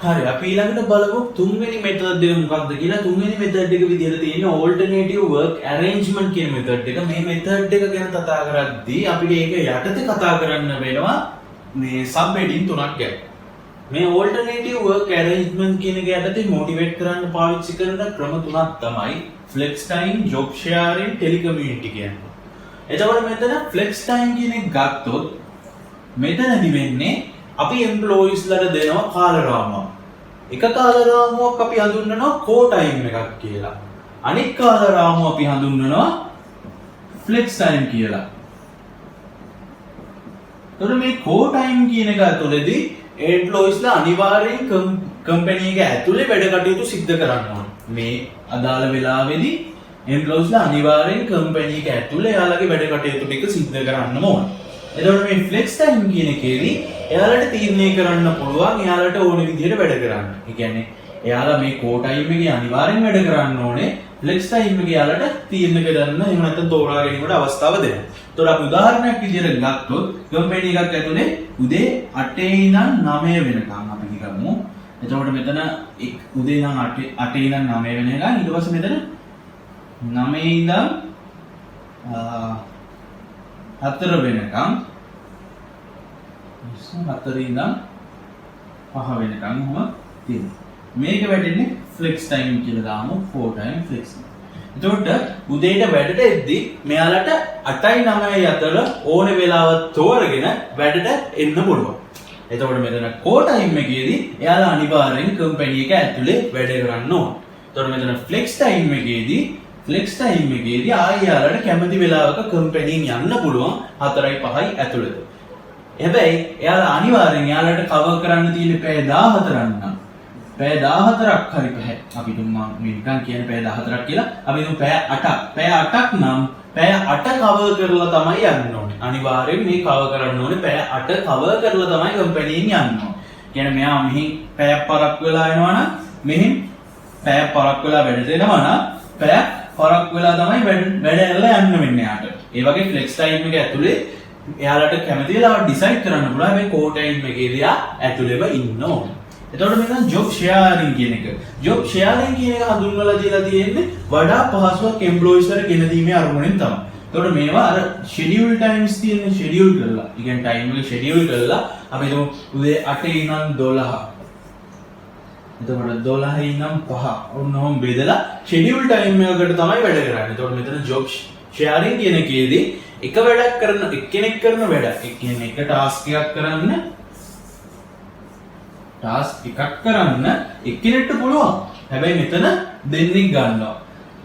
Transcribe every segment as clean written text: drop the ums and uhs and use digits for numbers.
හරි අපි ඊළඟට බලමු තුන්වෙනි මෙතඩ් එක මොකක්ද කියලා. තුන්වෙනි මෙතඩ් එක විදිහට තියෙන්නේ alternative work arrangement කියන මෙතඩ් එක. මේ මෙතඩ් එක ගැන කතා කරද්දී අපිට ඒක යටතේ කතා කරන්න වෙනවා මේ සබ් හෙඩින් තුනක් ගැන. මේ alternative work arrangement කියන එක යටතේ මොටිවේට් කරන්න පාවිච්චි කරන ක්‍රම තුනක් තමයි flex time, job sharing, telecommunity කියන්නේ. එතකොට මෙතන flex time කියන එක ගත්තොත් මෙතනදි වෙන්නේ අපි employees ලට දෙනවා කාල රාමුවක්. එක කාල රාමුවක් අපි හඳුන්වනවා core time එකක් කියලා. අනිත් කාල රාමුව අපි හඳුන්වනවා flex time කියලා. එතකොට මේ core time කියන එක ඇතුළේදී employees ලා අනිවාර්යෙන් company එක ඇතුලේ වැඩ කටයුතු සිද්ධ කරන්න ඕනේ. මේ අදාළ වෙලාවේදී employees ලා අනිවාර්යෙන් company එක ඇතුලේ එයාලගේ වැඩ කටයුතු ටික සිද්ධ කරන්නම ඕනේ. එතකොට මේ flex time කියන එකේදී එයාලට තීරණය කරන්න පුළුවන් එයාලට ඕන විදිහට වැඩ කරන්න. ඒ කියන්නේ එයාලා මේ core time එකේ අනිවාර්යෙන් වැඩ කරන්න ඕනේ. flex time එකේ එයාලට තීරණය කරන්න එහෙම නැත්නම් තෝරා ගැනීමට අවස්ථාව දෙනවා. එතකොට අපි උදාහරණයක් විදිහට ගත්තොත් company එකක් ඇතුලේ උදේ 8 ඉඳන් 9 වෙනකම් අපි ගමු. එතකොට මෙතන උදේ ඉඳන් 8 ඉඳන් 9 වෙනකම් ඊට පස්සේ මෙතන 9 ඉඳන් 4 වෙනකම් 4 ඉඳන් 5 වෙනකම් එහෙම තියෙනවා. මේක වැටෙන්නේ flex time කියලා දාමු. core time flex. එතකොට උදේට වැඩට එද්දී මෙයාලට 8යි 9යි අතර ඕන වෙලාවක් තෝරගෙන වැඩට එන්න පුළුවන්. එතකොට මෙතන core time එකේදී එයාලා අනිවාර්යෙන් company එක ඇතුලේ වැඩ කරන්න ඕන. එතකොට මෙතන flex time එකේදී ආයෙ යාලට කැමති වෙලාවක company යන්න පුළුවන් 4යි 5යි ඇතුළත. හැබැයි එයාලා අනිවාර්යෙන් යාලට cover කරන්න තියෙන්නේ පැය 14ක් නම්. පැය 14ක් හරි පැය. අපි තුන් මම නිකන් කියන්නේ පැය 14ක් කියලා. අපි තුන් පැය 8ක්. පැය 8ක් නම් පැය 8 cover කරලා තමයි යන්න ඕනේ. අනිවාර්යෙන් මේ cover කරන්න ඕනේ පැය 8 cover කරලා තමයි company එකෙන් යන්න ඕනේ. කියන්නේ මෙයා මෙහි පැයක් පරක් වෙලා එනවා නම් මෙහි පැයක් පරක් වෙලා වැඩට එනවා නම් පැයක් පරක් වෙලා තමයි වැඩ ඇරලා යන්න වෙන්නේ යාට. ඒ වගේ flex time එක ඇතුලේ එයාලට කැමති වෙලාවට decide කරන්න පුළුවන්. හැබැයි core time එකේදී ඇතුලේම ඉන්න ඕනේ. එතකොට මෙතන job sharing කියන එක. job sharing කියන එක හඳුන්වලා දීලා තියෙන්නේ වඩා පහසුවක් employees වල ගෙන දීමේ අරමුණෙන් තමයි. එතකොට මේවා අර schedule times තියෙන schedule කරලා. ඒ කියන්නේ time එක schedule කරලා අපි හිතමු උදේ 8 ඉඳන් 12. එතකොට 12 ඉඳන් 5 ඔන්නෝම බෙදලා schedule time එකකට තමයි වැඩ කරන්නේ. එතකොට මෙතන job sharing කියන එකේදී එක වැඩක් කරන එක්කෙනෙක් කරන වැඩ. ඒ කියන්නේ එක task එකක් කරන්න ටාස්ක් එකක් කරන්න එක්කෙනෙක්ට පුළුවන්. හැබැයි මෙතන දෙන්නෙක් ගන්නවා.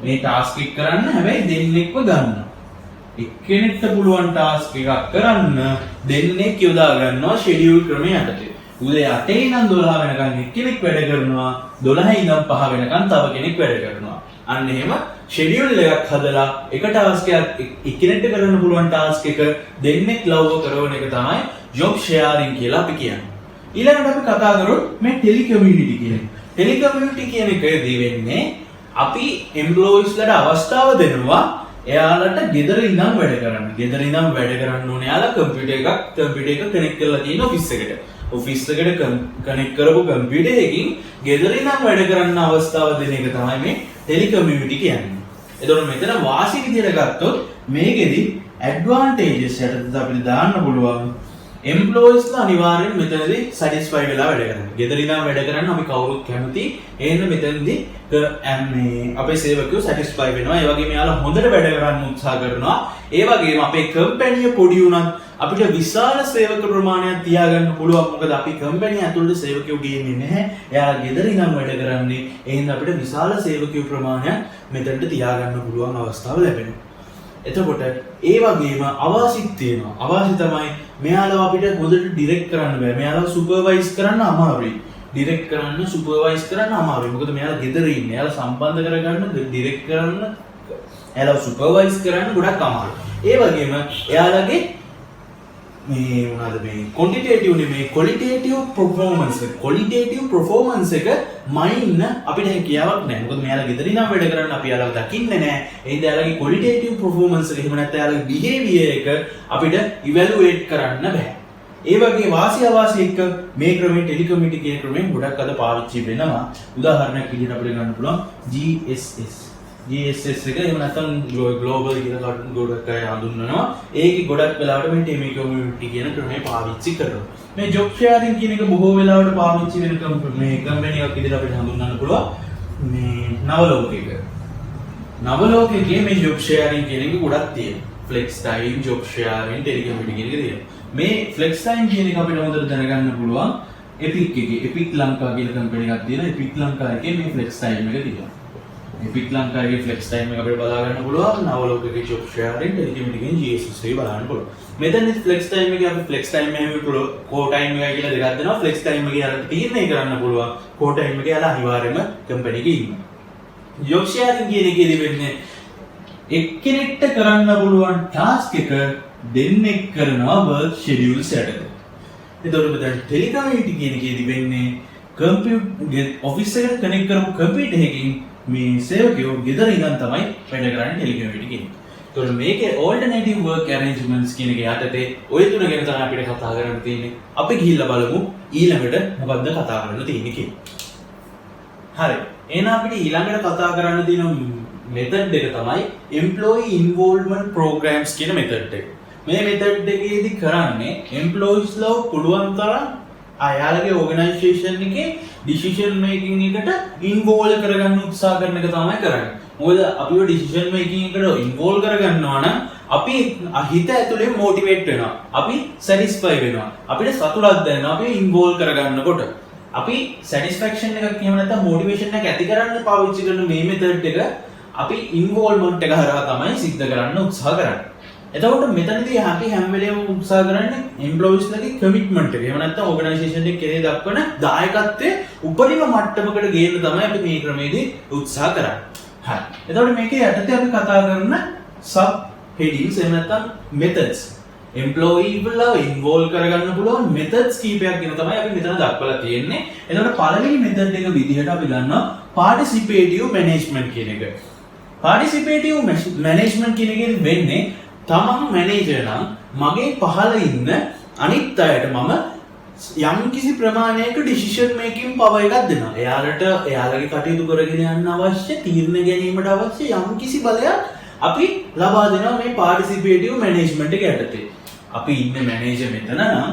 මේ ටාස්ක් එක කරන්න හැබැයි දෙන්නෙක්ව ගන්නවා. එක්කෙනෙක්ට පුළුවන් ටාස්ක් එකක් කරන්න දෙන්නෙක් යොදා ගන්නවා ෂෙඩියුල් ක්‍රමය යටතේ. උදේ 8 ඉඳන් 12 වෙනකන් එක්කෙනෙක් වැඩ කරනවා. 12 ඉඳන් 5 වෙනකන් තව කෙනෙක් වැඩ කරනවා. අන්න එහෙම ෂෙඩියුල් එකක් හදලා එක ටාස්ක් එකක් එක්කෙනෙක්ට කරන්න පුළුවන් ටාස්ක් එක දෙන්නෙක් ලව්ව කරන එක තමයි ජොබ් ෂෙයාරින් කියලා අපි කියන්නේ. ඊළඟට අපි කතා කරමු මේ ටෙලිකමියුනිටි කියන එක. ටෙලිකමියුනිටි කියන එකදී වෙන්නේ අපි එම්ප්ලොයිස් ලට අවස්ථාව දෙනවා එයාලට ගෙදර ඉඳන් වැඩ කරන්න. ගෙදර ඉඳන් වැඩ කරන්න ඕනේ. එයාලා කම්පියුටර් එක කනෙක්ට් කරලා තියෙන ඔෆිස් එකට. ඔෆිස් එකට කනෙක්ට් කරපු කම්පියුටර් එකකින් ගෙදර ඉඳන් වැඩ කරන්න අවස්ථාව දෙන එක තමයි මේ ටෙලිකමියුනිටි කියන්නේ. එතකොට මෙතන වාසි විදියට ගත්තොත් මේකෙදි ඇඩ්වාන්ටේජස් යටතේ අපිට දාන්න පුළුවන් employees ලා අනිවාර්යෙන් මෙතනදී satisfy වෙලා වැඩ කරනවා. ගෙදර ඉඳන් වැඩ කරන්න අපි කවුරුත් කැමති. එහෙනම් මෙතනදී මේ අපේ සේවකයෝ satisfy වෙනවා. ඒ වගේම යාලා හොඳට වැඩ කරන්න උත්සාහ කරනවා. ඒ වගේම අපේ කම්පැනි එක පොඩි වුණත් අපිට විශාල සේවක ප්‍රමාණයක් තියාගන්න පුළුවන්. මොකද අපි කම්පැනි ඇතුළේ සේවකයෝ ගේන්නේ නැහැ. එයාලා ගෙදර ඉඳන් වැඩ කරන්නේ. එහෙනම් අපිට විශාල සේවකයෝ ප්‍රමාණයක් මෙතනට තියාගන්න පුළුවන් අවස්ථාව ලැබෙනවා. එතකොට ඒ වගේම අවාසිත් තියෙනවා. අවාසි තමයි මෙයාලව අපිට හොඳට ඩිරෙක්ට් කරන්න බෑ. මෙයාලව සුපර්වයිස් කරන්න අමාරුයි. ඩිරෙක්ට් කරන්න සුපර්වයිස් කරන්න අමාරුයි. මොකද මෙයාලා ගෙදර ඉන්නේ. එයාලා සම්බන්ධ කරගන්න ඩිරෙක්ට් කරන්න එයාලව සුපර්වයිස් කරන්න ගොඩක් අමාරුයි. ඒ වගේම එයාලගේ මේ මොනවාද මේ ක්වොන්ටිටේටිව් නෙමෙයි ක්වොලිටේටිව් පර්ෆෝමන්ස් එක මයින්න අපිට හැකියාවක් නැහැ. මොකද මෙයාලා ගෙදර ඉඳන් වැඩ කරන්න අපි යාළුව දකින්නේ නැහැ. ඒ හින්දා යාළුවගේ ක්වොලිටේටිව් පර්ෆෝමන්ස් එක එහෙම නැත්නම් යාළුවගේ බිහේවියර් එක අපිට ඉවැලුවේට් කරන්න බෑ. ඒ වගේ වාසි අවාසි එක්ක මේ ක්‍රමයේ ටෙලිකමියුනිටි කියන ක්‍රමයෙන් ගොඩක් අද පාවිච්චි වෙනවා. උදාහරණයක් විදිහට අපිට ගන්න පුළුවන් GSS. GSS එක එහෙම නැත්නම් ග්ලෝබල් කියලා ගොඩක් අය හඳුන්වනවා. ඒකේ ගොඩක් වෙලාවට මේ ටෙලිකමියුනිටි කියන ක්‍රමය පාවිච්චි කරනවා. මේ ජොබ් ෂෙයාරින් කියන එක බොහෝ වෙලාවට පාවිච්චි වෙන මේ කම්පැනි එකක් විදිහට අපිට හඳුන්වන්න පුළුවන්. මේ නවලෝකයක. නවලෝකයේ මේ ජොබ් ෂෙයාරින් කියන එක ගොඩක් තියෙනවා. ෆ්ලෙක්ස් ටයිම්, ජොබ් ෂෙයාරින්, ටෙලිකමියුනිටි කියන එක තියෙනවා. මේ ෆ්ලෙක්ස් ටයිම් කියන එක අපිට හොඳට දැනගන්න පුළුවන් එපික් එකේ. එපික් ලංකා කියලා කම්පැනි එකක් තියෙනවා. එපික් ලංකා එකේ මේ ෆ්ලෙක්ස් ටයිම් එක තියෙනවා. එපික් ලංකාවේ ෆ්ලෙක්ස් ටයිම් එක අපිට බලා ගන්න පුළුවන්. නවලෝකයේ ජොබ් ෂෙයාරින්, ටෙලිකමියුනිටි කියන GSS එක බලන්න පුළුවන්. මෙතන ෆ්ලෙක්ස් ටයිම් එකේ අපි ෆ්ලෙක්ස් ටයිම් එකේ කෝ ටයිම් එක කියලා දෙකක් දෙනවා. ෆ්ලෙක්ස් ටයිම් එකේ අර තීරණය කරන්න පුළුවන්. කෝ ටයිම් එකේ අර අනිවාර්යයෙන්ම කම්පැනි එකේ ඉන්න. ජොබ් ෂෙයාරින් කියන එකේදී වෙන්නේ එක්කෙනෙක්ට කරන්න පුළුවන් ටාස්ක් එක දෙන්නෙක් කරනවා වර්ක් ෂෙඩියුල්ස් යටතේ. එතකොට මෙතන ටෙලිකමියුනිටි කියන එකේදී වෙන්නේ කම්පියුටර් ඔෆිස් එකට කනෙක්ට් කරපු කම්පියුටර් එකකින් මේ සේවකයෝ ගෙදර ඉඳන් තමයි වැඩ කරන්නේ ටෙලිකමියුනිටි කියන්නේ. ඒතකොට මේකේ ඕල්ටර්නේටිව් වර්ක් ඇරේන්ජ්මන්ට්ස් කියන එක යටතේ ඔය තුන ගැන තමයි අපිට කතා කරන්න තියෙන්නේ. අපි ගිහිල්ලා බලමු ඊළඟට මොකද්ද කතා කරන්න තියෙන්නේ කියලා. හරි. එහෙනම් අපිට ඊළඟට කතා කරන්න තියෙන මෙතඩ් එක තමයි employee involvement programs කියන මෙතඩ් එක. මේ මෙතඩ් එකේදී කරන්නේ employees ලව පුළුවන් තරම් අයාලගේ ඕගනයිසේෂන් එකේ ඩිසිෂන් මේකින් එකට ඉන්වෝල්ව් කරගන්න උත්සාහ කරන එක තමයි කරන්නේ. මොකද අපිව ඩිසිෂන් මේකින් එකට ඉන්වෝල්ව් කරගන්නවා නම් අපි හිත ඇතුලේ මොටිවේට් වෙනවා. අපි සැටිස්ෆයි වෙනවා. අපිට සතුටක් දැනෙනවා අපි ඉන්වෝල්ව් කරගන්නකොට. අපි සැටිස්ෆැක්ෂන් එකක් එහෙම නැත්නම් මොටිවේෂන් එකක් ඇති කරන්න පාවිච්චි කරන මේ මෙතඩ් එක අපි ඉන්වෝල්ව්මන්ට් එක හරහා තමයි සිද්ධ කරන්න උත්සාහ කරන්නේ. එතකොට මෙතනදී අපි හැම වෙලේම උත්සාහ කරන්නේ එම්ප්ලොයිස් ලගේ කමිට්මන්ට් එක. එහෙම නැත්නම් ඕගනයිසේෂන් එකේ කෙරේ දක්වන දායකත්වයේ උපරිම මට්ටමකට ගේන්න තමයි අපි මේ ක්‍රමයේදී උත්සාහ කරන්නේ. හරි. එතකොට මේකේ යටතේ අපි කතා කරන සබ් හෙඩින්ග්ස් එහෙම නැත්නම් මෙතඩ්ස්. එම්ප්ලොයී වල ඉන්වෝල්ව් කරගන්න පුළුවන් මෙතඩ්ස් කීපයක් ගැන තමයි අපි මෙතන දක්වලා තියෙන්නේ. එතකොට පළවෙනි මෙතඩ් එක විදිහට අපි ගන්නවා පාටිසිපේටිව් මැනේජ්මන්ට් කියන එක. පාටිසිපේටිව් මැනේජ්මන්ට් කියන එකෙන් වෙන්නේ තමන් මැනේජර් නම් මගේ පහළ ඉන්න අනිත් අයට මම යම් කිසි ප්‍රමාණයක ඩිසිෂන් මේකින් පවර් එකක් දෙනවා. එයාලගේ කටයුතු කරගෙන යන්න අවශ්‍ය තීරණ ගැනීමට අවශ්‍ය යම් කිසි බලයක් අපි ලබා දෙනවා මේ පාටිසිපේටිව් මැනේජ්මන්ට් එක යටතේ. අපි ඉන්න මැනේජර් මෙතන නම්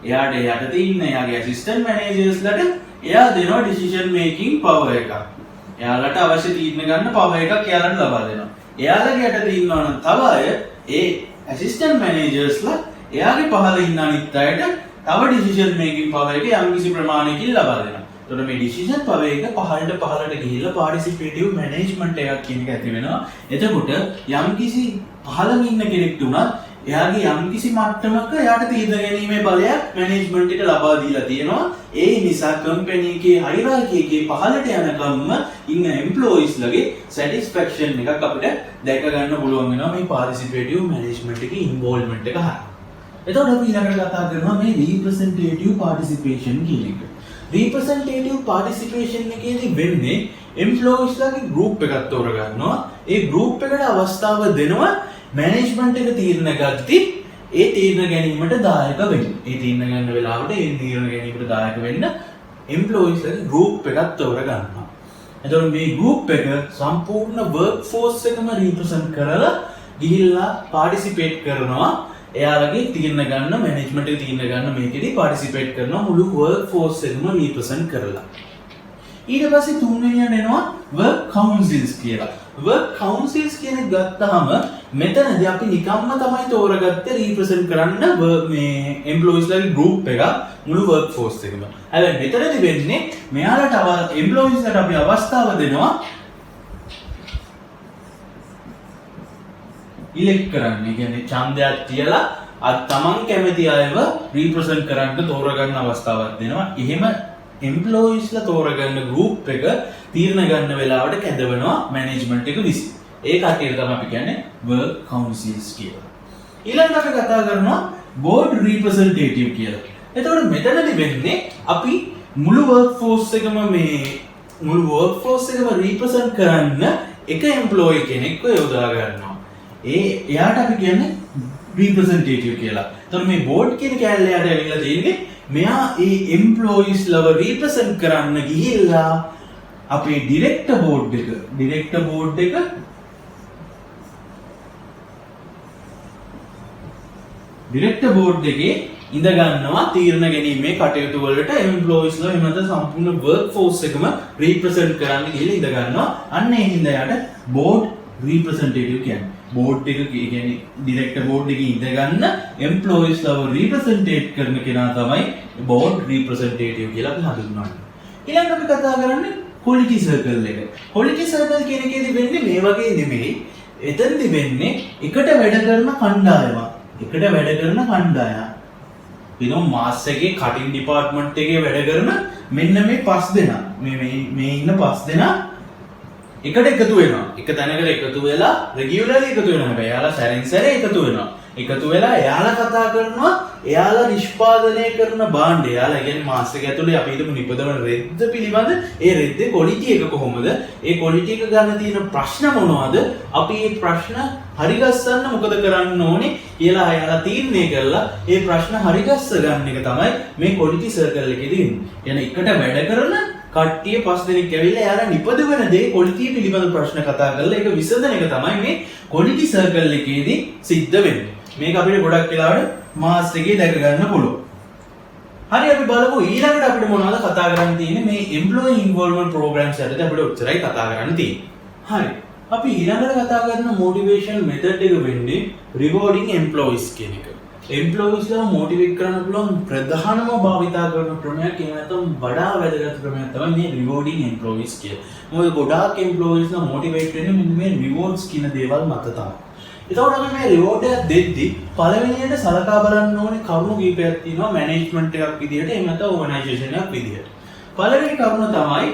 එයාට යටතේ ඉන්න එයාගේ ඇසිස්ටන්ට් මැනේජර්ස්ලට එයා දෙනවා ඩිසිෂන් මේකින් පවර් එකක්. එයාලට අවශ්‍ය තීරණ ගන්න පවර් එකක් එයාලට ලබා දෙනවා. එයාලගේ යටතේ ඉන්නවා නම් තව අය ඒ ඇසිස්ටන්ට් මැනේජර්ස්ලා එයාගේ පහළ ඉන්න අනිත් අයට තව ඩිසිෂන් මේකින් පවර් එක යම් කිසි ප්‍රමාණයකින් ලබා දෙනවා. එතකොට මේ ඩිසිෂන් පවර් එක පහළට ගිහිල්ලා පාටිසිපේටිව් මැනේජ්මන්ට් එකක් කියන එක ඇති වෙනවා. එතකොට යම් කිසි පහළම ඉන්න කෙනෙක්ට උනත් එයාගේ යම් කිසි මට්ටමක එයාට තීරණ ගැනීමේ බලයක් මැනේජ්මන්ට් එක ලබා දීලා තියෙනවා. ඒ නිසා කම්පැනි එකේ හයිරාකි එකේ පහළට යනකම්ම ඉන්න එම්ප්ලොයිස් ලගේ සැටිස්ෆැක්ෂන් එකක් අපිට දැක ගන්න පුළුවන් වෙනවා මේ පාටිසිපේටිව් මැනේජ්මන්ට් එකේ ඉන්වෝල්ව්මන්ට් එක හරහා. එතකොට අපි ඊළඟට කතා කරනවා මේ රීප්‍රසන්ටේටිව් පාටිසිපේෂන් කියන එක. රීප්‍රසන්ටේටිව් පාටිසිපේෂන් එකේදී වෙන්නේ එම්ප්ලොයිස් ලගේ ගෲප් එකක් තෝරගන්නවා. ඒ ගෲප් එකට අවස්ථාව දෙනවා මැනේජ්මන්ට් එක තීරණ ගත්තී ඒ තීරණ ගැනීමට දායක වෙන්න. ඒ තීරණ ගන්න වෙලාවට ඒ තීරණ ගැනීමට දායක වෙන්න එම්ප්ලොයිස් ලගේ ගෲප් එකක් තෝරගන්නවා. එතකොට මේ ගෲප් එක සම්පූර්ණ වර්ක් ෆෝස් එකම රීප්‍රසන්ට් කරලා ගිහිල්ලා පාටිසිපේට් කරනවා. එයාලගේ තීරණ ගන්න මැනේජ්මන්ට් එක තීරණ ගන්න මේකෙදී පාටිසිපේට් කරනවා මුළු වර්ක් ෆෝස් එකම රීප්‍රසන්ට් කරලා. ඊට පස්සේ තුන්වෙනියට එනවා වර්ක් කවුන්සිල්ස් කියලා. වර්ක් කවුන්සිල්ස් කියන එක ගත්තාම මෙතනදී අපි නිකම්ම තමයි තෝරගත්තේ රීප්‍රසන්ට් කරන්න මේ එම්ප්ලොයිස්ලාගේ ගෲප් එක මුළු වර්ක් ෆෝස් එකම. හැබැයි මෙතනදී වෙන්නේ මෙයාලට එම්ප්ලොයිස්ලාට අපි අවස්ථාව දෙනවා ඉලෙක්ට් කරන්න. ඒ කියන්නේ ඡන්දයක් තියලා තමන් කැමති අයව රීප්‍රසන්ට් කරන්න තෝරගන්න අවස්ථාවක් දෙනවා. එහෙම එම්ප්ලොයිස්ලා තෝරගන්න ගෲප් එක තීරණ ගන්න වෙලාවට කැඳවනවා මැනේජ්මන්ට් එක විසින්. ඒ කටියට තමයි අපි කියන්නේ වර්ක් කවුන්සිල්ස් කියලා. ඊළඟට අපි කතා කරනවා බෝඩ් රීප්‍රසන්ටේටිව් කියලා. එතකොට මෙතනදී වෙන්නේ අපි මුළු වර්ක් ෆෝස් එකම රීප්‍රසන්ට් කරන්න එක එම්ප්ලොයි කෙනෙක්ව යොදා ගන්නවා. එයාට අපි කියන්නේ representative කියලා. එතකොට මේ board කියන කැලේ යට ඇවිල්ලා තියෙන්නේ මෙයා ඒ employees ලව represent කරන්න ගිහිල්ලා අපේ director board එක director board එකේ ඉඳ ගන්නවා තීරණ ගැනීමේ කටයුතු වලට employees ලා එහෙම නැත්නම් සම්පූර්ණ work force එකම represent කරන්න ගිහලා ඉඳ ගන්නවා. අන්න ඒ හින්දා යට board representative කියන්නේ. board එක කියන්නේ director board එකේ ඉඳ ගන්න employees ලාව represent කරන කෙනා තමයි board representative කියලා අපි හඳුන්වන්නේ. ඊළඟට අපි කතා කරන්නේ quality circle එක. quality circle කියන එකේදී වෙන්නේ මේ වගේ නෙමෙයි. එතෙන්දී වෙන්නේ එකට වැඩ කරන කණ්ඩායම. පිනෝ මාස් එකේ කටින් ඩිපාර්ට්මන්ට් එකේ වැඩ කරන මෙන්න මේ 5 දෙනා. මේ ඉන්න 5 දෙනා එකට එකතු වෙනවා. එක තැනකට එකතු වෙලා රෙගියුලර්ලි එකතු වෙනවා. හැබැයි එයාලා සැරෙන් සැරේ එකතු වෙනවා. එකතු වෙලා එයාලා කතා කරනවා එයාලා නිෂ්පාදනය කරන භාණ්ඩ. එයාලා කියන්නේ මාස් එක ඇතුලේ අපි හිතමු නිපදවන රෙද්ද පිළිබඳ ඒ රෙද්දේ ක්වොලිටි එක කොහොමද? ඒ ක්වොලිටි එක ගන්න තියෙන ප්‍රශ්න මොනවද? අපි මේ ප්‍රශ්න හරිගස්සන්න මොකද කරන්න ඕනේ කියලා එයාලා තීරණය කරලා ඒ ප්‍රශ්න හරිගස්ස ගන්න එක තමයි මේ ක්වොලිටි සර්කල් එකේදී වෙන්නේ. يعني එකට වැඩ කරන කට්ටිය 5 දෙනෙක් ඇවිල්ලා යාලා නිපදවන දේ ක්වොලිටි පිළිබඳ ප්‍රශ්න කතා කරලා ඒක විසඳන එක තමයි මේ ක්වොලිටි සර්කල් එකේදී සිද්ධ වෙන්නේ. මේක අපිට ගොඩක් වෙලාවට මාස් එකේ දැක ගන්න පුළුවන්. හරි අපි බලමු ඊළඟට අපිට මොනවද කතා කරන්න තියෙන්නේ මේ employee involvement programs යටතේ අපිට උච්චරයි කතා කරන්න තියෙන්නේ. හරි. අපි ඊළඟට කතා කරන motivation method එක වෙන්නේ rewarding employees කියන එක. employees ලා motivate කරන්න පුළුවන් ප්‍රධානම භාවිතා කරන ක්‍රමයක් එහෙම නැත්නම් වඩා වැදගත් ක්‍රමයක් තමයි මේ rewarding employees කියන්නේ. මොකද ගොඩාක් employees ලා motivate වෙන්නේ මෙන්න මේ rewards කියන දේවල් මත තමයි. එතකොට අපි මේ reward එක දෙද්දි පළවෙනියට සලකා බලන්න ඕනේ කරුණු කීපයක් තියෙනවා management එකක් විදියට එහෙම නැත්නම් organisation එකක් විදියට. පළවෙනි කරුණ තමයි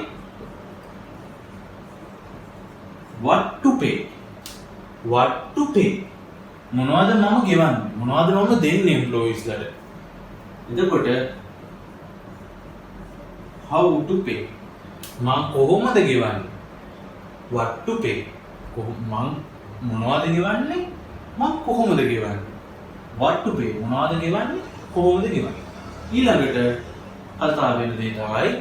what to pay මොනවද මම ගෙවන්නේ මොනවද මම දෙන්නේ employees ලට එතකොට how to pay මම කොහොමද ගෙවන්නේ what to pay මම මොනවද ගෙවන්නේ මම කොහොමද ගෙවන්නේ what to pay මොනවද ගෙවන්නේ කොහොමද ගෙවන්නේ ඊළඟට කතා වෙන දේ තමයි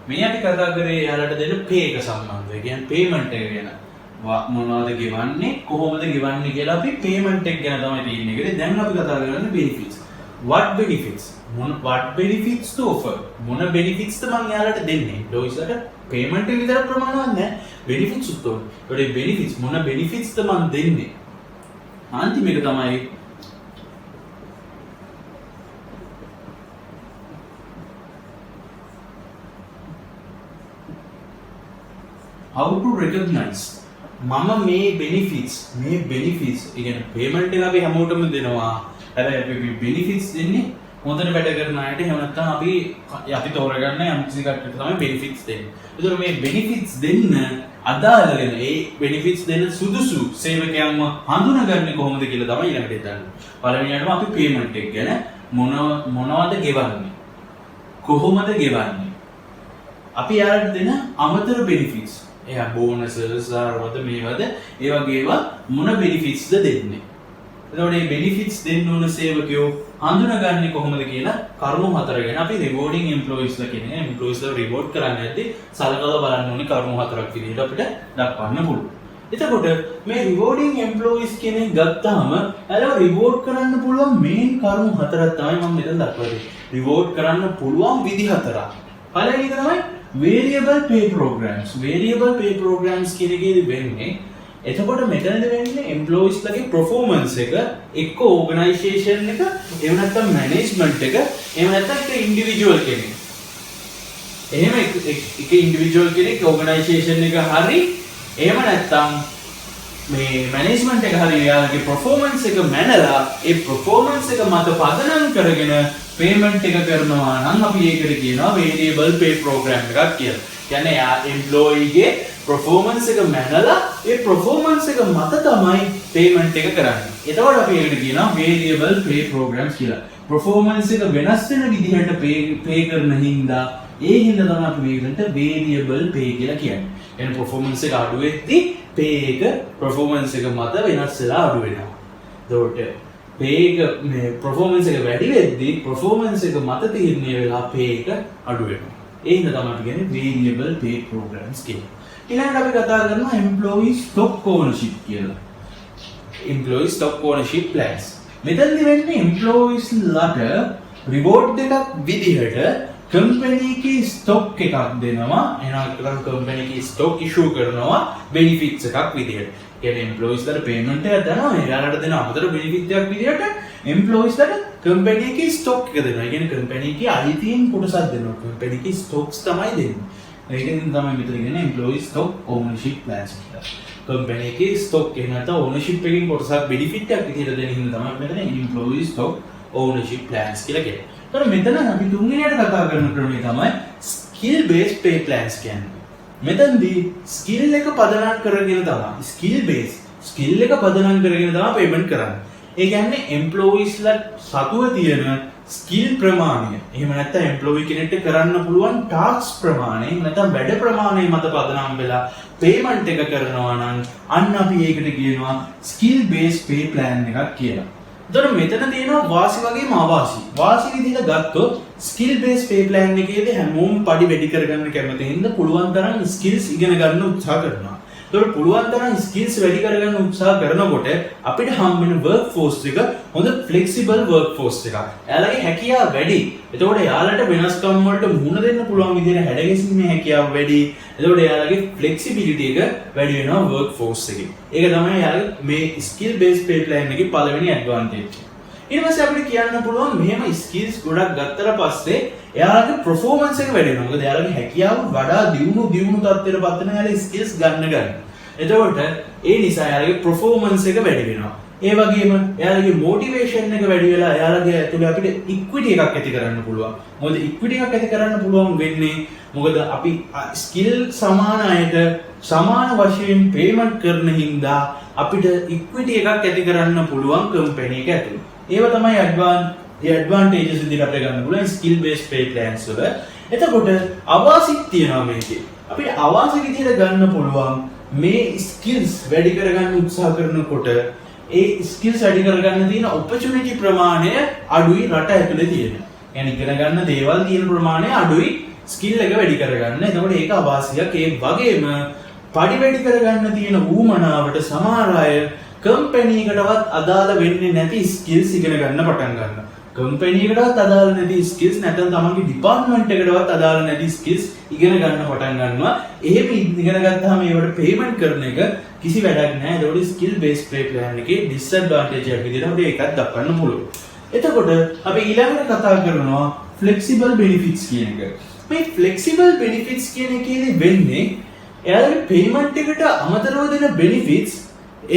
මේ අපි කතා කරේ යාලට දෙන pay එක සම්බන්ධව. ඒ කියන්නේ payment එක ගැන. මොනවද ගෙවන්නේ කොහොමද ගෙවන්නේ කියලා අපි payment එක ගැන තමයි තියෙන්නේ. ඒකේ දැන් අපි කතා කරන්නේ benefits. What benefits to offer? මොන benefits ද මම යාලට දෙන්නේ? employeesලට payment එක විතර ප්‍රමාණවත් නැහැ. benefits උත් ඕනේ. ඒකට benefits මොන benefits ද මම දෙන්නේ? අන්තිම එක තමයි how to recognize මම මේ benefits ඒ කියන්නේ payment එක අපි හැමෝටම දෙනවා හැබැයි අපි benefits දෙන්නේ හොඳට වැඩ කරන අයට එහෙම නැත්නම් අපි තෝරගන්න යම්කිසි කට්ටියට තමයි benefits දෙන්නේ. ඒතර මේ benefits දෙන්න අදාළ වෙන ඒ benefits දෙන්න සුදුසු සේවකයන්ව හඳුනාගන්නේ කොහොමද කියලා තමයි ඊළඟට හිතන්නේ. පළවෙනියටම අපි payment එක ගැන මොනවද ගෙවන්නේ කොහොමද ගෙවන්නේ අපි යාලට දෙන අමතර benefits එයා බෝනසස් ආරවද මේවද ඒ වගේ ඒවා මොන බෙනිෆිට්ස් ද දෙන්නේ. එතකොට මේ බෙනිෆිට්ස් දෙන්න ඕන සේවකයෝ හඳුනාගන්නේ කොහොමද කියලා කරුණු හතර ගැන අපි rewarding employees ලා කියන්නේ employees ලා reward කරන්න ඇද්දි සලකලා බලන්න ඕනේ කරුණු හතරක් විදිහට අපිට දක්වන්න පුළුවන්. එතකොට මේ rewarding employees කියන එක ගත්තාම එයාලව reward කරන්න පුළුවන් main කරුණු හතරක් තමයි මම මෙතන දක්වන්නේ. reward කරන්න පුළුවන් විදි හතරක්. පළවෙනි එක තමයි variable pay programs කියන එකේදී වෙන්නේ එතකොට මෙතනද වෙන්නේ employees ලගේ performance එක එක්ක organisation එක එහෙම නැත්නම් management එක එහෙම නැත්නම් එක individual කෙනෙක් එහෙම එක individual කෙනෙක් organisation එක හරි එහෙම නැත්නම් මේ management එක හරි එයාලගේ performance එක මැනලා ඒ performance එක මත පදනම් කරගෙන payment එක කරනවා නම් අපි ඒකට කියනවා variable pay program එකක් කියලා. කියන්නේ employee ගේ performance එක මැනලා ඒ performance එක මත තමයි payment එක කරන්නේ. එතකොට අපි ඒකට කියනවා variable pay programs කියලා. performance එක වෙනස් වෙන විදිහට pay කරන හින්දා ඒ හින්දා තමයි අපි මේකට variable pay කියලා කියන්නේ. يعني performance එක අඩු වෙද්දී pay එක performance එක මත වෙනස් වෙලා අඩු වෙනවා. එතකොට pay එක මේ performance එක වැඩි වෙද්දී performance එක මත තීරණය වෙලා pay එක අඩු වෙනවා. ඒ හින්දා තමයි අපි කියන්නේ variable pay programs කියලා. ඊළඟට අපි කතා කරනවා employee stock ownership කියලා. employee stock ownership plans. මෙතනදි වෙන්නේ employees ලාට reward එකක් විදිහට company එකේ stock එකක් දෙනවා. එහෙනම් company එකේ stock issue කරනවා benefits එකක් විදිහට. කියන්නේ employees ලාට payment එකක් දෙනවා. එයාලට දෙන අමතර benefit එකක් විදිහට employees ලාට company එකේ stock එක දෙනවා. ඒ කියන්නේ company එකේ අයිතීන් කොටසක් දෙනවා. company එකේ stocks තමයි දෙන්නේ. ඒකෙන් තමයි මෙතන කියන්නේ employee stock ownership plans කියලා. company එකේ stock එක නැත්නම් ownership එකකින් කොටසක් benefit එකක් විදිහට දෙන හින්දා තමයි මෙතන employee stock ownership plans කියලා කියන්නේ. ඒතර මෙතන අපි තුන්වෙනියට කතා කරන ක්‍රමය තමයි skill based pay plans කියන්නේ. මෙතනදී skill එක පදනම් කරගෙන තමයි skill එක පදනම් කරගෙන තමයි payment කරන්නේ. ඒ කියන්නේ employees ලා සතුව තියෙන skill ප්‍රමාණය. එහෙම නැත්නම් employee කෙනෙක්ට කරන්න පුළුවන් task ප්‍රමාණය, එහෙම නැත්නම් වැඩ ප්‍රමාණය මත පදනම් වෙලා payment එක කරනවා නම් අන්න අපි ඒකට කියනවා skill based pay plan එකක් කියලා. එතකොට මෙතන තියෙනවා වාසි වගේම අවාසි. වාසි විදිහට ගත්තොත් skill based pay plan එකේදී හැමෝම පඩි වැඩි කරගන්න කැමති හින්දා පුළුවන් තරම් skills ඉගෙන ගන්න උත්සාහ කරනවා. එතකොට පුළුවන් තරම් skills වැඩි කරගන්න උත්සාහ කරනකොට අපිට හම් වෙන work force එක හොඳ flexible work force එකක්. එයාලගේ හැකියාව වැඩි. එතකොට එයාලට වෙනස්කම් වලට මුහුණ දෙන්න පුළුවන් විදිහට හැඩගැසීමේ හැකියාව වැඩි. එතකොට එයාලගේ flexibility එක වැඩි වෙනවා work force එකේ. ඒක තමයි එයාලගේ මේ skill based pay plan එකේ පළවෙනි advantage. ඊට පස්සේ අපිට කියන්න පුළුවන් මෙහෙම skills ගොඩක් ගත්තට පස්සේ එයාලගේ performance එක වැඩි වෙනවා. මොකද එයාලගේ හැකියාව වඩා දියුණු තත්ත්වයට පත් වෙන එයාලගේ skills ගන්න. එතකොට ඒ නිසා එයාලගේ performance එක වැඩි වෙනවා. ඒ වගේම එයාලගේ motivation එක වැඩි වෙලා එයාලගේ ඇතුලේ අපිට equity එකක් ඇති කරන්න පුළුවන්. මොකද equity එකක් ඇති කරන්න පුළුවන් වෙන්නේ මොකද අපි skill සමාන අයට සමාන වශයෙන් payment කරන හින්දා අපිට equity එකක් ඇති කරන්න පුළුවන් company එක ඇතුලේ. ඒව තමයි advantages විදිහට අපිට ගන්න පුළුවන් skill based pay plans වල. එතකොට අවාසිත් තියෙනවා මේකේ. අපිට අවාසි විදිහට ගන්න පුළුවන් මේ skills වැඩි කරගන්න උත්සාහ කරනකොට ඒ skills වැඩි කරගන්න තියෙන opportunity ප්‍රමාණය අඩුයි රට ඇතුලේ තියෙන. يعني ඉගෙන ගන්න දේවල් තියෙන ප්‍රමාණය අඩුයි skill එක වැඩි කරගන්න. එතකොට ඒක අවාසියක්. ඒ වගේම පඩි වැඩි කරගන්න තියෙන ඌමනාවට සමහර අය company එකටවත් අදාළ වෙන්නේ නැති skills ඉගෙන ගන්න පටන් ගන්නවා. company එකටවත් අදාළ නැති skills නැත්නම් තමන්ගේ department එකටවත් අදාළ නැති skills ඉගෙන ගන්න පටන් ගන්නවා. එහෙම ඉගෙන ගත්තාම ඒවට payment කරන එක කිසි වැඩක් නැහැ. ඒකෝට skill based pay plan එකේ disadvantage එක විදිහට අපිට ඒකත් දක්වන්න පුළුවන්. එතකොට අපි ඊළඟට කතා කරනවා flexible benefits කියන එක. මේ flexible benefits කියන එකේදී වෙන්නේ එයාලගේ payment එකට අමතරව දෙන benefits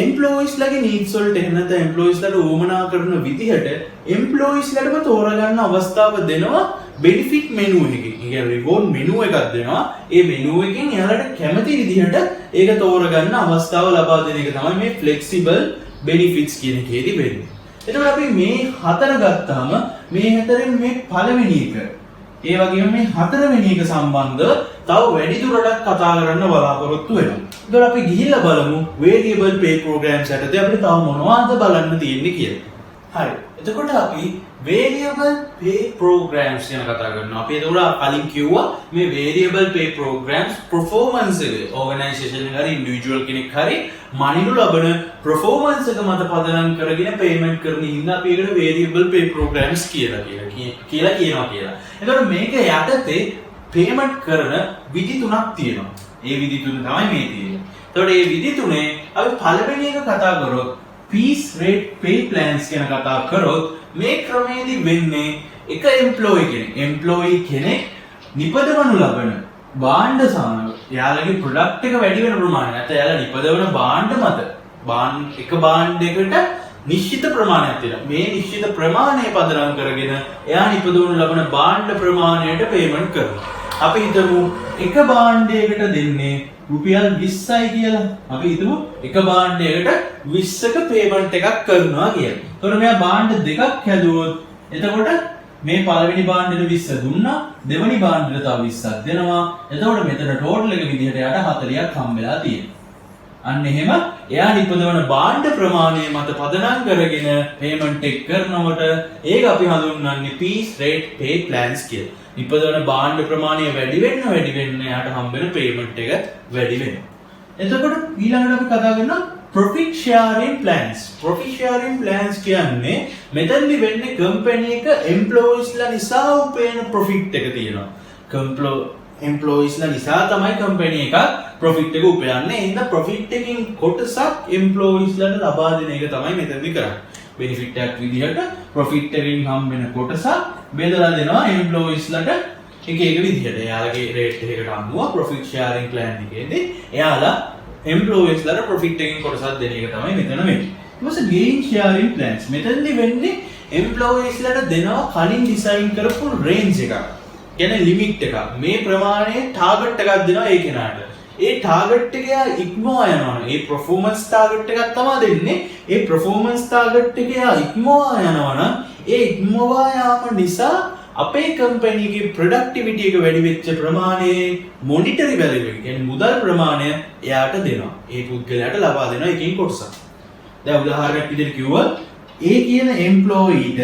employees ලගේ needs වලට එහෙම නැත්නම් employees ලට උවමනා කරන විදිහට employees ලටම තෝරගන්න අවස්ථාව දෙනවා benefit menu එකකින්. ඒ කියන්නේ reward menu එකක් දෙනවා. ඒ menu එකෙන් එයාලට කැමති විදිහට ඒක තෝරගන්න අවස්ථාව ලබා දෙන එක තමයි මේ flexible benefits කියන එකේදී වෙන්නේ. එතකොට අපි මේ හතර ගත්තාම මේ හතරෙන් මේ පළවෙනි එක ඒ වගේම මේ හතරවෙනි එක සම්බන්ධව තව වැඩි දුරටත් කතා කරන්න බලාපොරොත්තු වෙනවා. ඒතකොට අපි ගිහිල්ලා බලමු variable pay programs යටතේ අපිට තව මොනවද බලන්න තියෙන්නේ කියලා. හරි. එතකොට අපි variable pay programs ගැන කතා කරනවා. අපි එතකොට කලින් කිව්වා මේ variable pay programs performance එක organization එක හරි individual කෙනෙක් හරි මනිනු ලබන performance එක මත පදනම් කරගෙන payment කරන හින්දා අපි ඒකට variable pay programs කියලා කියනවා. එතකොට මේක යටතේ payment කරන විදි තුනක් තියෙනවා. ඒ විදි තුන තමයි මේ තියෙන්නේ. එතකොට මේ විදි තුනේ අපි පළවෙනි එක කතා කරොත් piece rate pay plans ගැන කතා කරොත් මේ ක්‍රමයේදී වෙන්නේ එක employee කෙනෙක් නිපදවනු ලබන භාණ්ඩ සමග එයාලගේ product එක වැඩි වෙන ප්‍රමාණය නැත්නම් එයාලා නිපදවන භාණ්ඩ මත එක භාණ්ඩයකට නිශ්චිත ප්‍රමාණයක් තියෙනවා. මේ නිශ්චිත ප්‍රමාණය පදනම් කරගෙන එයා නිපදවනු ලබන භාණ්ඩ ප්‍රමාණයට payment කරනවා. අපි හිතමු එක භාණ්ඩයකට දෙන්නේ රුපියල් 20යි කියලා. අපි හිතමු එක භාණ්ඩයකට 20ක payment එකක් කරනවා කියලා. එතකොට මෙයා භාණ්ඩ දෙකක් හැදුවොත් එතකොට මේ පළවෙනි භාණ්ඩෙට 20 දුන්නා දෙවෙනි භාණ්ඩෙට තව 20ක් දෙනවා. එතකොට මෙතන ටෝටල් එක විදිහට යාට 40ක් හම්බෙලා තියෙනවා. අන්න එහෙම එයා නිපදවන භාණ්ඩ ප්‍රමාණය මත පදනම් කරගෙන පේමන්ට් එක කරනකොට ඒක අපි හඳුන්වන්නේ piece rate pay plans කියලා. නිපදවන භාණ්ඩ ප්‍රමාණය වැඩි වෙන්න එයාට හම්බෙන පේමන්ට් එක වැඩි වෙනවා. එතකොට ඊළඟට අපි කතා කරනවා profit sharing plans. profit sharing plans කියන්නේ මෙතනදි වෙන්නේ කම්පැනි එක එම්ප්ලොයිස්ලා නිසා උපයන ප්‍රොෆිට් එක තියෙනවා. එම්ප්ලොයිස්ලා නිසා තමයි කම්පැනි එක ප්‍රොෆිට් එක උපයන්නේ. එහෙනම් ප්‍රොෆිට් එකකින් කොටසක් එම්ප්ලොයිස්ලාට ලබා දෙන එක තමයි මෙතනදි කරන්නේ. බෙනිෆිට් එකක් විදිහට ප්‍රොෆිට් එකකින් හම්බෙන කොටසක් බෙදලා දෙනවා එම්ප්ලොයිස්ලාට එක විදිහට. එයාලගේ රේට් එකකට අනුව ප්‍රොෆිට් ෂෙයාරින් ප්ලෑන් එකේදී එයාලා එම්ප්ලොයිස්ලාට ප්‍රොෆිට් එකකින් කොටසක් දෙන එක තමයි මෙතන වෙන්නේ. ඊට පස්සේ ගේන් ෂෙයාරින් ප්ලෑන්ස්. මෙතනදි වෙන්නේ එම්ප්ලොයිස්ලාට දෙනවා කලින් ඩිසයින් කරපු රේන්ජ් එකක්. කියන්නේ ලිමිට් එකක්. මේ ප්‍රමාණයේ ටාගට් එකක් දෙනවා ඒ කෙනාට. ඒ ටාගට් එක ඉක්මවා යනවා. ඒ performance ටාගට් එකක් තමයි දෙන්නේ. ඒ performance ටාගට් එක ඉක්මවා යනවා නම් ඒ ඉක්මවා යාම නිසා අපේ කම්පැනි එකේ ප්‍රොඩක්ටිවිටි එක වැඩි වෙච්ච ප්‍රමාණයේ මොනිටරි වැලියු එක කියන්නේ මුදල් ප්‍රමාණය එයාට දෙනවා. ඒ පුද්ගලයාට ලබා දෙනවා එකකින් කොටසක්. දැන් උදාහරණයක් විදිහට කිව්වොත් ඒ කියන එම්ප්ලොයීට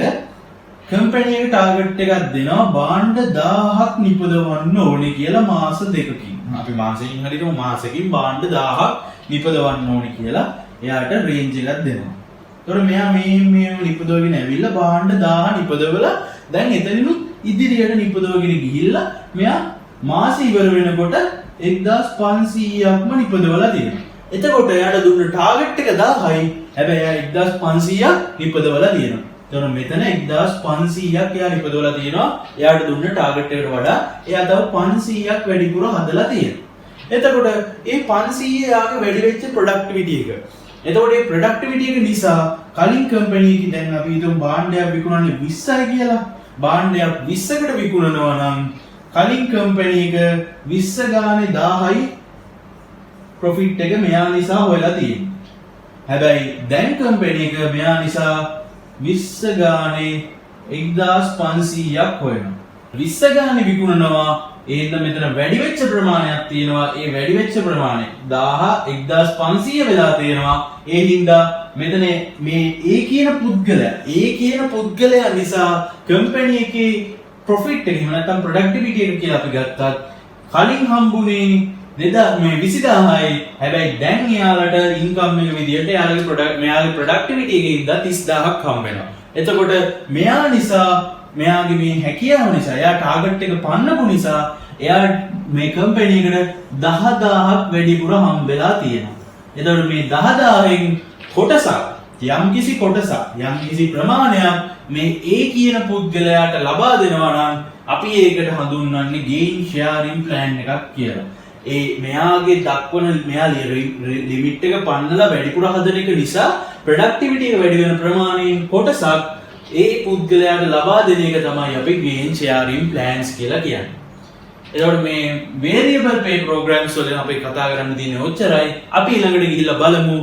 කම්පැනි එක ටාගට් එකක් දෙනවා භාණ්ඩ 1000ක් නිපදවන්න ඕනේ කියලා මාස දෙකකින්. අපි මාසෙකින් හරි හිතමු මාසෙකින් භාණ්ඩ 1000ක් නිපදවන්න ඕනේ කියලා එයාට රේන්ජ් එකක් දෙනවා. ඒතකොට මෙයා මේ නිපදවගෙන ඇවිල්ලා භාණ්ඩ 1000 නිපදවලා දැන් එතනිනුත් ඉදිරියට නිපදවගෙන ගිහිල්ලා මෙයා මාසෙ ඉවර වෙනකොට 1500ක්ම නිපදවලා තියෙනවා. එතකොට එයාට දුන්න ටාගට් එක 1000යි. හැබැයි එයා 1500ක් නිපදවලා තියෙනවා. එතකොට මෙතන 1500ක් එයා නිපදවලා තියෙනවා. එයාට දුන්න ටාගට් එකට වඩා එයා තව 500ක් වැඩිපුර හදලා තියෙනවා. එතකොට මේ 500 එයාගේ වැඩි වෙච්ච ප්‍රොඩක්ටිවිටි එක. එතකොට මේ ප්‍රොඩක්ටිවිටි එක නිසා කලින් කම්පැනි එකේ දැන් අපි හිතමු භාණ්ඩයක් විකුණන්නේ 20යි කියලා. භාණ්ඩයක් 20කට විකුණනවා නම් කලින් කම්පැනි එක 20 ගානේ 1000යි ප්‍රොෆිට් එක මෙයා නිසා හොයලා තියෙන්නේ. හැබැයි දැන් කම්පැනි එක මෙයා නිසා 20 ගානේ 1500ක් හොයනවා. 20 ගානේ විකුණනවා එහෙනම් මෙතන වැඩි වෙච්ච ප්‍රමාණයක් තියෙනවා. ඒ වැඩි වෙච්ච ප්‍රමාණය 1000 1500 වෙලා තියෙනවා. ඒ හින්දා මෙතන මේ ඒ කියන පුද්ගලයා නිසා කම්පැනි එකේ ප්‍රොෆිට් එක එහෙම නැත්නම් ප්‍රොඩක්ටිවිටි එක කියලා අපි ගත්තත් කලින් හම්බුනේ 20000යි. හැබැයි දැන් එයාලට ඉන්කම් එක විදියට මෙයාගේ ප්‍රොඩක්ටිවිටි එකේ ඉඳලා 30000ක් හම්බ වෙනවා. එතකොට මෙයා නිසා මෙයාගේ මේ හැකියාව නිසා එයා ටාගට් එක පන්නපු නිසා එයා මේ කම්පැනි එකට 10000ක් වැඩිපුර හම්බෙලා තියෙනවා. එතකොට මේ 10000න් කොටසක් යම්කිසි ප්‍රමාණයක් මේ ඒ කියන පුද්ගලයාට ලබා දෙනවා නම් අපි ඒකට හඳුන්වන්නේ ගේන් ෂෙයාරින් ප්ලෑන් එකක් කියලා. ඒ මෙයාගේ දක්වන මෙයා ලිමිට් එක පන්නලා වැඩිපුර හදන එක නිසා ප්‍රොඩක්ටිවිටි එක වැඩි වෙන ප්‍රමාණයෙන් කොටසක් ඒ පුද්ගලයාට ලබා දෙන එක තමයි අපි ගේන් ෂෙයාරින් ප්ලෑන්ස් කියලා කියන්නේ. එතකොට මේ variable pay programs වලින් අපි කතා කරන්න තියෙන්නේ ඔච්චරයි. අපි ඊළඟට ගිහිල්ලා බලමු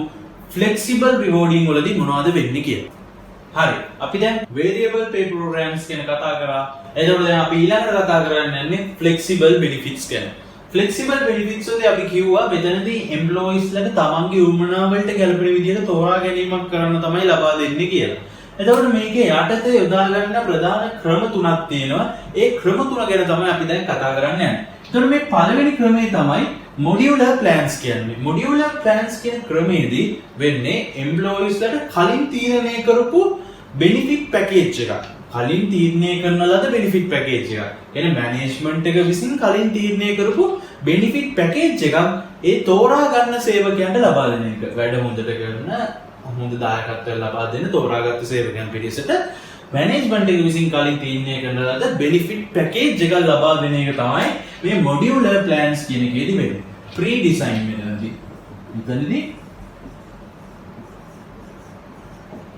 flexible rewarding වලදී මොනවද වෙන්නේ කියලා. හරි. අපි දැන් variable pay programs ගැන කතා කරා. එතකොට දැන් අපි ඊළඟට කතා කරන්න යන්නේ flexible benefits ගැන. flexible benefits වලදී අපි කිව්වා මෙතනදී employees ලාට තමන්ගේ උවමනා වලට ගැළපෙන විදිහට තෝරා ගැනීමක් කරන්න තමයි ලබා දෙන්නේ කියලා. එතකොට මේකේ යටතේ යොදා ගන්න ප්‍රධාන ක්‍රම තුනක් තියෙනවා. ඒ ක්‍රම තුන ගැන තමයි අපි දැන් කතා කරන්න යන්නේ. එතකොට මේ පළවෙනි ක්‍රමය තමයි modular plans කියන්නේ. modular plans කියන ක්‍රමයේදී වෙන්නේ employees ලාට කලින් තීරණය කරපු benefit package එකක්. කලින් තීරණය කරන ලද benefit package එකක්. කියන්නේ management එක විසින් කලින් තීරණය කරපු benefit package එකක් ඒ තෝරා ගන්න සේවකයන්ට ලබා දෙන එක. වැඩ හොඳට කරන හොඳ දායකත්වය ලබා දෙන තෝරාගත්තු සේවකයන් පිරිසට මැනේජ්මන්ට් එක විසින් කලින් තීරණය කරන ලද බෙනිෆිට් පැකේජ් එකක් ලබා දෙන එක තමයි මේ මොඩියුලර් ප්ලෑන්ස් කියන එකේදී වෙන්නේ. ප්‍රී ඩිසයින් වෙනදී. මෙතනදී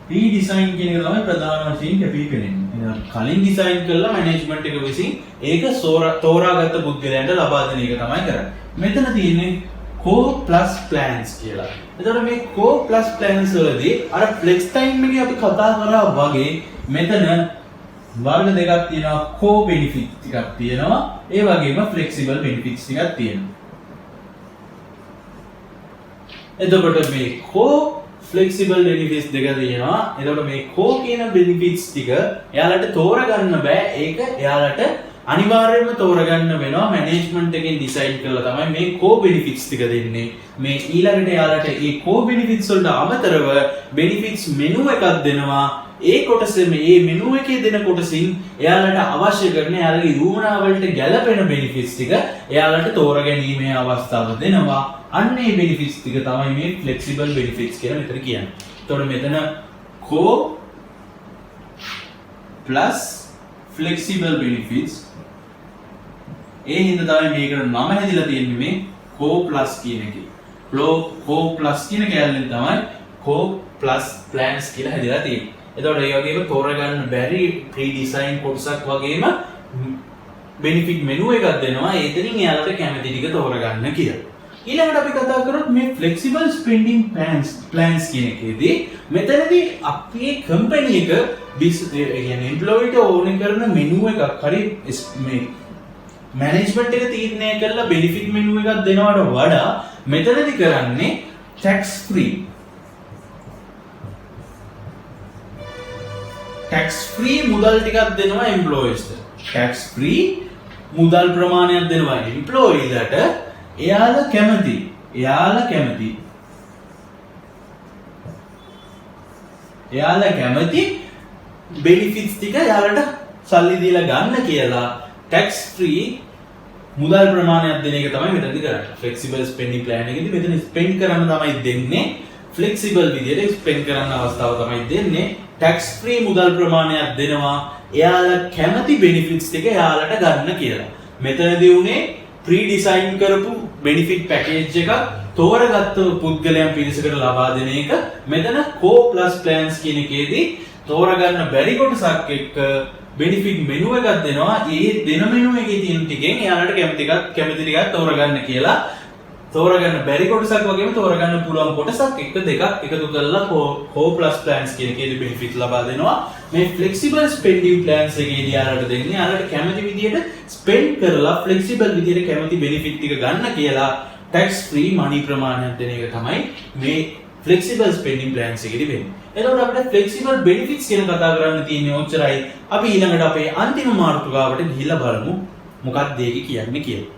ප්‍රී ඩිසයින් කියන එක තමයි ප්‍රධාන වශයෙන් කැපී පෙනෙන්නේ. කලින් ඩිසයින් කළා මැනේජ්මන්ට් එක විසින් ඒක තෝරාගත්ත පුද්ගලයන්ට ලබා දෙන එක තමයි කරන්නේ. මෙතන තියෙන්නේ core plus plans කියලා. එතකොට මේ core plus plans වලදී අර flex time එකේ අපි කතා කරා වගේ මෙතන වර්ග දෙකක් තියෙනවා කෝ බෙනිෆිට් ටිකක් තියෙනවා ඒ වගේම ෆ්ලෙක්සිබල් බෙනිෆිට්ස් ටිකක් තියෙනවා එතකොට මේ කෝ ෆ්ලෙක්සිබල් බෙනිෆිට්ස් දෙක තියෙනවා එතකොට මේ කෝ කියන බෙනිෆිට්ස් ටික එයාලට තෝරගන්න බෑ ඒක එයාලට අනිවාර්යයෙන්ම තෝරගන්න වෙනවා මැනේජ්මන්ට් එකෙන් ඩිසයිඩ් කරලා තමයි මේ කෝ බෙනිෆිට්ස් ටික දෙන්නේ මේ ඊළඟට එයාලට මේ කෝ බෙනිෆිට්ස් වලට අමතරව බෙනිෆිට්ස් මෙනු එකක් දෙනවා ඒ කොටසේ මේ මෙනු එකේ දෙන කොටසින් එයාලට අවශ්‍ය කරන එයාලගේ යොමුනා වලට ගැළපෙන බෙනිෆිට්ස් ටික එයාලට තෝරගැනීමේ අවස්ථාව දෙනවා අන්න ඒ බෙනිෆිට්ස් ටික තමයි මේ ෆ්ලෙක්සිබල් බෙනිෆිට්ස් කියලා මෙතන කියන්නේ. එතකොට මෙතන කෝ ප්ලස් ෆ්ලෙක්සිබල් බෙනිෆිට්ස් ඒ හින්දා තමයි මේකට නම හැදිලා තියෙන්නේ මේ කෝ ප්ලස් කියන එකේ. කෝ ප්ලස් කියන කැලෙන් තමයි කෝ ප්ලස් ප්ලෑන්ස් කියලා හැදිලා තියෙන්නේ. එතකොට ඒ වගේම තෝරගන්න බැරි ප්‍රී ඩිසයින් කොටසක් වගේම බෙනිෆිට් මෙනු එකක් දෙනවා. ඒතරින් එයාලට කැමති ටික තෝරගන්න කියලා. ඊළඟට අපි කතා කරොත් මේ ෆ්ලෙක්සිබල් ස්පෙන්ඩින් ප්ලෑන්ස් කියන එකේදී මෙතනදී අපේ කම්පැනි එක කියන්නේ එම්ප්ලොයිට ඕන කරන මෙනු එකක් හරි මේ මැනේජ්මන්ට් එක තීරණය කරලා බෙනිෆිට් මෙනු එකක් දෙනවට වඩා මෙතනදී කරන්නේ ටැක්ස් ෆ්‍රී මුදල් ටිකක් දෙනවා එම්ප්ලොයිස්ට. ටැක්ස් ෆ්‍රී මුදල් ප්‍රමාණයක් දෙනවා එම්ප්ලොයිලට. එයාලා කැමති බෙනිෆිට්ස් ටික එයාලට සල්ලි දීලා ගන්න කියලා ටැක්ස් ෆ්‍රී මුදල් ප්‍රමාණයක් දෙන එක තමයි මෙතනදී කරන්නේ. ෆ්ලෙක්සිබල් ස්පෙන්ඩින් ප්ලෑන් එකේදී මෙතන ස්පෙන්ඩ් කරන්න තමයි දෙන්නේ. ෆ්ලෙක්සිබල් විදියට ස්පෙන්ඩ් කරන්න අවස්ථාව තමයි දෙන්නේ. ටැක්ස් ෆ්‍රී මුදල් ප්‍රමාණයක් දෙනවා. එයාලා කැමති බෙනිෆිට්ස් ටික එයාලට ගන්න කියලා. මෙතනදී උනේ ප්‍රී ඩිසයින් කරපු බෙනිෆිට් පැකේජ් එකක් තෝරගත්තු පුද්ගලයන් පිරිසකට ලබා දෙන එක. මෙතන කෝ ප්ලස් ප්ලෑන්ස් කියන එකේදී තෝරගන්න බැරි කොටසක් එක්ක බෙනිෆිට් මෙනු එකක් දෙනවා. ඒ දෙන මෙනු එකේ තියෙන ටිකෙන් එයාලට කැමති ටිකක් තෝරගන්න කියලා. තෝරගන්න බැරි කොටසක් වගේම තෝරගන්න පුළුවන් කොටසක් එක දෙකක් එකතු කරලා කෝ ප්ලස් ප්ලෑන්ස් කියන එකේදී බෙනිෆිට් ලබා දෙනවා. මේ ෆ්ලෙක්සිබල් ස්පෙන්ඩින් ප්ලෑන්ස් එකේදී යාලට දෙන්නේ යාලට කැමති විදියට ස්පෙන්ඩ් කරලා ෆ්ලෙක්සිබල් විදියට කැමති බෙනිෆිට් ටික ගන්න කියලා ටැක්ස් ෆ්‍රී මනි ප්‍රමාණයක් දෙන එක තමයි මේ ෆ්ලෙක්සිබල් ස්පෙන්ඩින් ප්ලෑන්ස් එකේදී වෙන්නේ. එතකොට අපිට ෆ්ලෙක්සිබල් බෙනිෆිට්ස් ගැන කතා කරන්න තියෙන්නේ ඔච්චරයි. අපි ඊළඟට අපේ අන්තිම මාතෘකාවට ගිහිල්ලා බලමු මොකක්ද ඒක කියන්නේ කියලා.